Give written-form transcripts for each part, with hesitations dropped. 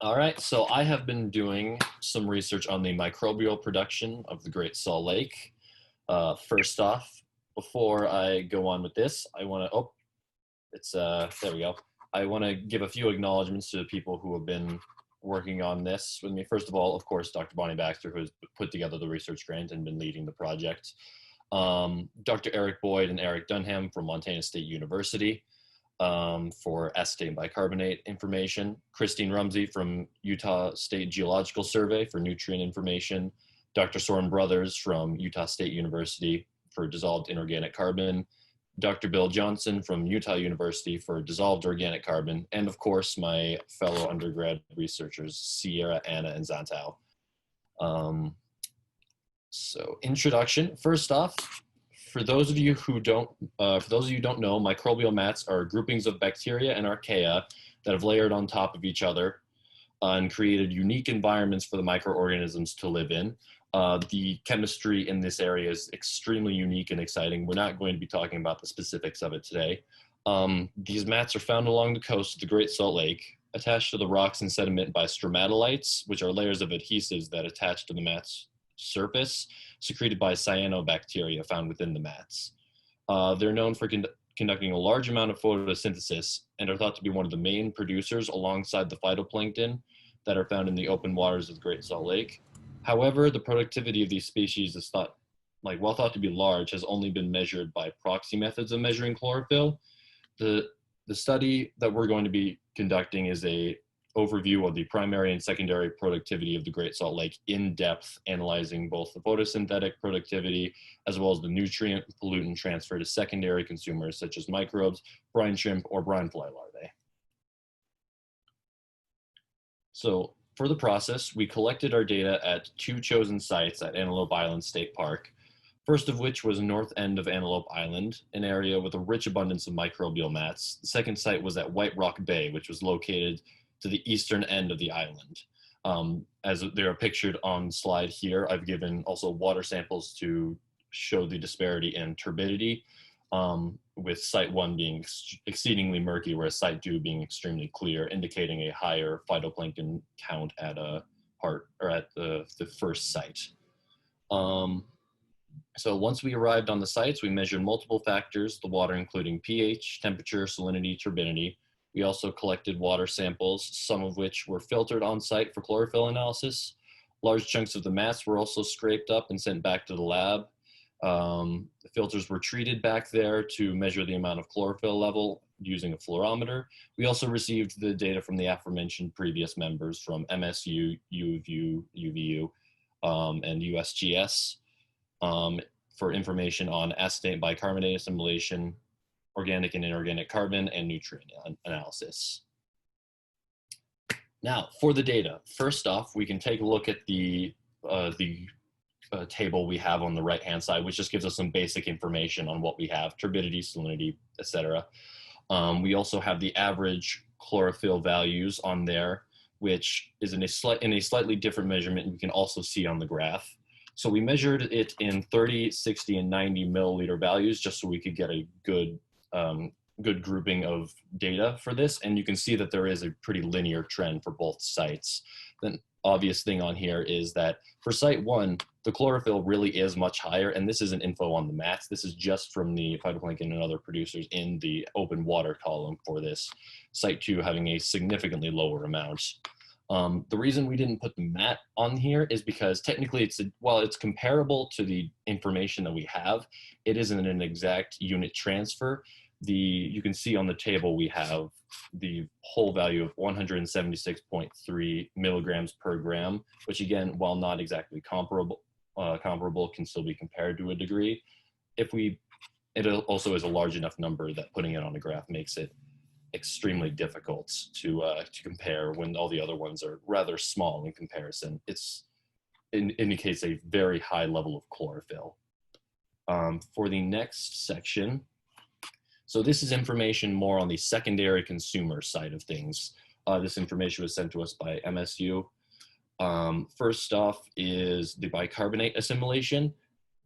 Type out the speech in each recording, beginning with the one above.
All right, so I have been doing some research on the microbial production of the Great Salt Lake. First off, before I go on with this, I want to, there we go. I want to give a few acknowledgements to the people who have been working on this with me. First of all, of course, Dr. Bonnie Baxter, who has put together the research grant and been leading the project. Dr. Eric Boyd and Eric Dunham from Montana State University. For acetate and bicarbonate information, Christine Rumsey from Utah State Geological Survey for nutrient information, Dr. Soren Brothers from Utah State University for dissolved inorganic carbon, Dr. Bill Johnson from Utah University for dissolved organic carbon, and of course my fellow undergrad researchers, Sierra, Anna, and Zantao. So introduction, first off, for those of you who don't know, microbial mats are groupings of bacteria and archaea that have layered on top of each other and created unique environments for the microorganisms to live in. The chemistry in this area is extremely unique and exciting. We're not going to be talking about the specifics of it today. These mats are found along the coast of the Great Salt Lake, attached to the rocks and sediment by stromatolites, which are layers of adhesives that attach to the mat's surface, secreted by cyanobacteria found within the mats. They're known for conducting a large amount of photosynthesis and are thought to be one of the main producers alongside the phytoplankton that are found in the open waters of the Great Salt Lake. However, the productivity of these species is while thought to be large, has only been measured by proxy methods of measuring chlorophyll. The study that we're going to be conducting is a overview of the primary and secondary productivity of the Great Salt Lake in depth, analyzing both the photosynthetic productivity as well as the nutrient pollutant transfer to secondary consumers such as microbes, brine shrimp, or brine fly larvae. So for the process, we collected our data at two chosen sites at Antelope Island State Park, first of which was north end of Antelope Island, an area with a rich abundance of microbial mats. The second site was at White Rock Bay, which was located to the eastern end of the island. As they are pictured on slide here, I've given also water samples to show the disparity in turbidity, with site 1 being exceedingly murky, whereas site 2 being extremely clear, indicating a higher phytoplankton count at the first site. So once we arrived on the sites, we measured multiple factors, the water including pH, temperature, salinity, turbidity. We also collected water samples, some of which were filtered on site for chlorophyll analysis. Large chunks of the mats were also scraped up and sent back to the lab. The filters were treated back there to measure the amount of chlorophyll level using a fluorometer. We also received the data from the aforementioned previous members from MSU, UVU, UVU, and USGS for information on acetate and bicarbonate assimilation, organic and inorganic carbon, and nutrient analysis. Now, for the data, first off, we can take a look at the table we have on the right-hand side, which just gives us some basic information on what we have, turbidity, salinity, etc. We also have the average chlorophyll values on there, which is in a slightly different measurement we can also see on the graph. So we measured it in 30, 60, and 90 milliliter values just so we could get a good grouping of data for this, and you can see that there is a pretty linear trend for both sites. The obvious thing on here is that for site 1, the chlorophyll really is much higher, and this isn't info on the mats. This is just from the phytoplankton and other producers in the open water column for this. Site 2 having a significantly lower amount. The reason we didn't put the mat on here is because technically while it's comparable to the information that we have, it isn't an exact unit transfer. You can see on the table we have the whole value of 176.3 milligrams per gram, which again, while not exactly comparable, can still be compared to a degree. It also is a large enough number that putting it on a graph makes it extremely difficult to compare when all the other ones are rather small in comparison. It indicates a very high level of chlorophyll. For the next section, so this is information more on the secondary consumer side of things. This information was sent to us by MSU. First off is the bicarbonate assimilation.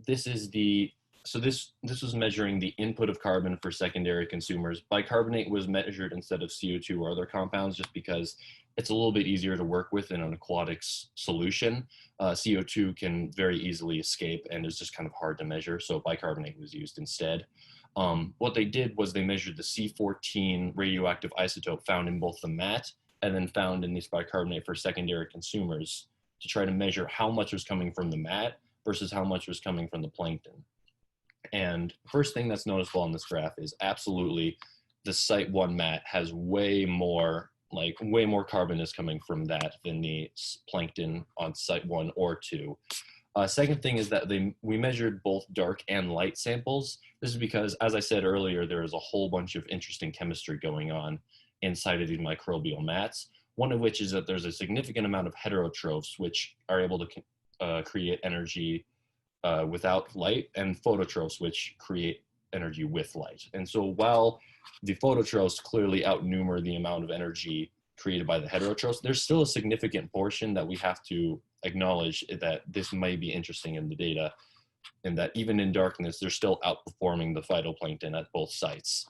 This is the So this was measuring the input of carbon for secondary consumers. Bicarbonate was measured instead of CO2 or other compounds just because it's a little bit easier to work with in an aquatics solution. CO2 can very easily escape and is just kind of hard to measure, so bicarbonate was used instead. What they did was they measured the C14 radioactive isotope found in both the mat and then found in this bicarbonate for secondary consumers to try to measure how much was coming from the mat versus how much was coming from the plankton. And first thing that's noticeable on this graph is absolutely the site 1 mat has way more carbon is coming from that than the plankton on site 1 or 2. Second thing is that we measured both dark and light samples. This is because, as I said earlier, there is a whole bunch of interesting chemistry going on inside of these microbial mats. One of which is that there's a significant amount of heterotrophs which are able to create energy without light, and phototrophs which create energy with light. And so while the phototrophs clearly outnumber the amount of energy created by the heterotrophs, there's still a significant portion that we have to acknowledge that this may be interesting in the data, and that even in darkness, they're still outperforming the phytoplankton at both sites.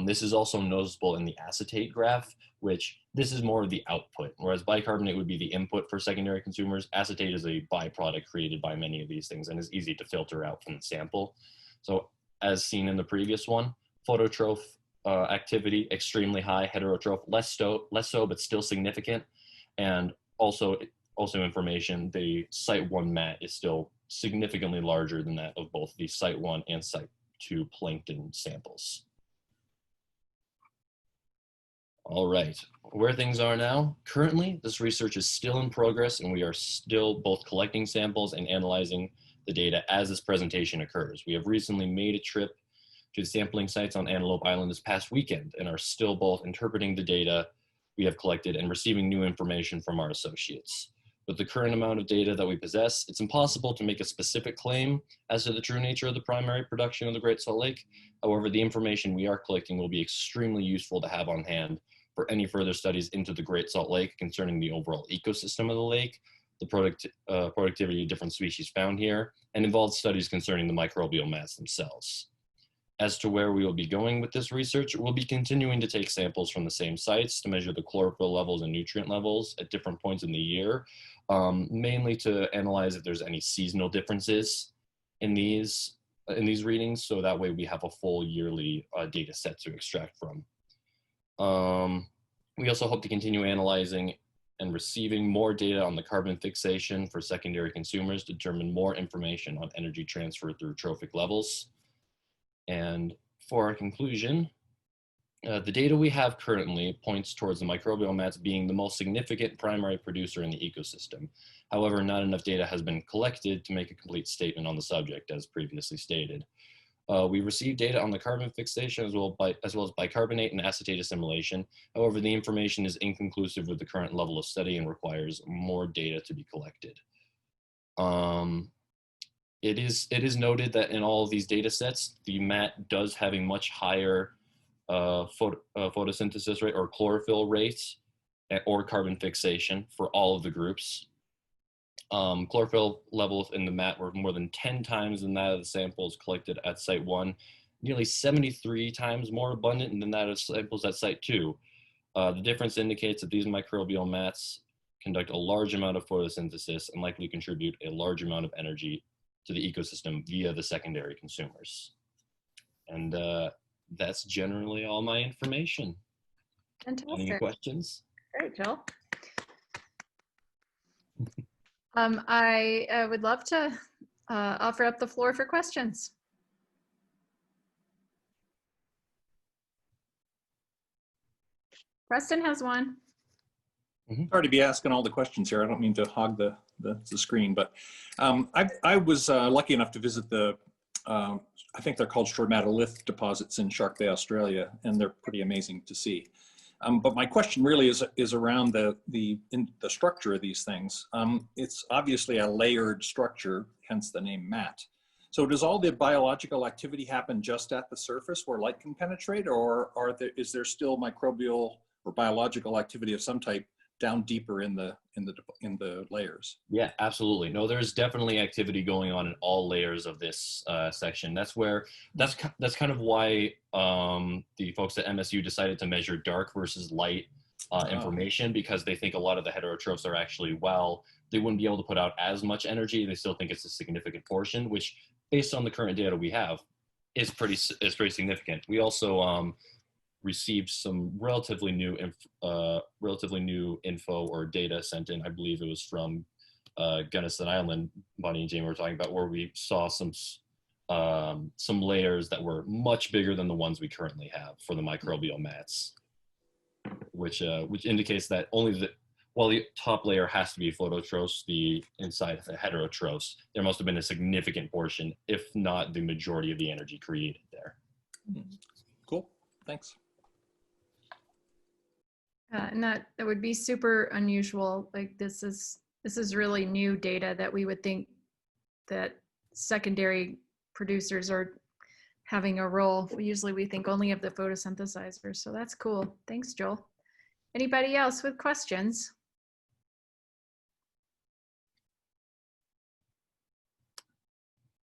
This is also noticeable in the acetate graph, which this is more of the output, whereas bicarbonate would be the input for secondary consumers. Acetate is a byproduct created by many of these things and is easy to filter out from the sample. So as seen in the previous one, phototroph activity, extremely high, heterotroph, less so, but still significant. And also information, the site 1 mat is still significantly larger than that of both the site 1 and site 2 plankton samples. All right, where things are now. Currently, this research is still in progress and we are still both collecting samples and analyzing the data as this presentation occurs. We have recently made a trip to the sampling sites on Antelope Island this past weekend and are still both interpreting the data we have collected and receiving new information from our associates. With the current amount of data that we possess, it's impossible to make a specific claim as to the true nature of the primary production of the Great Salt Lake. However, the information we are collecting will be extremely useful to have on hand for any further studies into the Great Salt Lake concerning the overall ecosystem of the lake, the productivity of different species found here, and involved studies concerning the microbial mats themselves. As to where we will be going with this research, we'll be continuing to take samples from the same sites to measure the chlorophyll levels and nutrient levels at different points in the year, mainly to analyze if there's any seasonal differences in these readings, so that way we have a full yearly data set to extract from. We also hope to continue analyzing and receiving more data on the carbon fixation for secondary consumers to determine more information on energy transfer through trophic levels. And for our conclusion, the data we have currently points towards the microbial mats being the most significant primary producer in the ecosystem. However, not enough data has been collected to make a complete statement on the subject, as previously stated. We received data on the carbon fixation as well as bicarbonate and acetate assimilation. However, the information is inconclusive with the current level of study and requires more data to be collected. It is noted that in all of these data sets, the mat does have a much higher photosynthesis rate or chlorophyll rate or carbon fixation for all of the groups. Chlorophyll levels in the mat were more than 10 times than that of the samples collected at site 1, nearly 73 times more abundant than that of samples at site 2. The difference indicates that these microbial mats conduct a large amount of photosynthesis and likely contribute a large amount of energy to the ecosystem via the secondary consumers. And that's generally all my information. Fantastic. Any questions? Great, Joel. I would love to offer up the floor for questions. Preston has one. Sorry to be asking all the questions here. I don't mean to hog the screen, but I was lucky enough to visit the, I think they're called stromatolith deposits in Shark Bay, Australia, and they're pretty amazing to see. But my question really is around the structure of these things. It's obviously a layered structure, hence the name mat. So does all the biological activity happen just at the surface where light can penetrate, or is there still microbial or biological activity of some type down deeper in the layers. Yeah, absolutely. No, there's definitely activity going on in all layers of this section. That's kind of why the folks at MSU decided to measure dark versus light information, because they think a lot of the heterotrophs are actually, while they wouldn't be able to put out as much energy, they still think it's a significant portion, which based on the current data we have is pretty significant. We also received some relatively new info or data sent in. I believe it was from Gunnison Island, Bonnie and Jamie were talking about, where we saw some layers that were much bigger than the ones we currently have for the microbial mats, which indicates that while the top layer has to be phototrophs, the inside the heterotrophs, there must have been a significant portion, if not the majority of the energy created there. Cool, thanks. And that would be super unusual. Like this is really new data that we would think that secondary producers are having a role. Usually we think only of the photosynthesizers, so that's cool. Thanks, Joel. Anybody else with questions?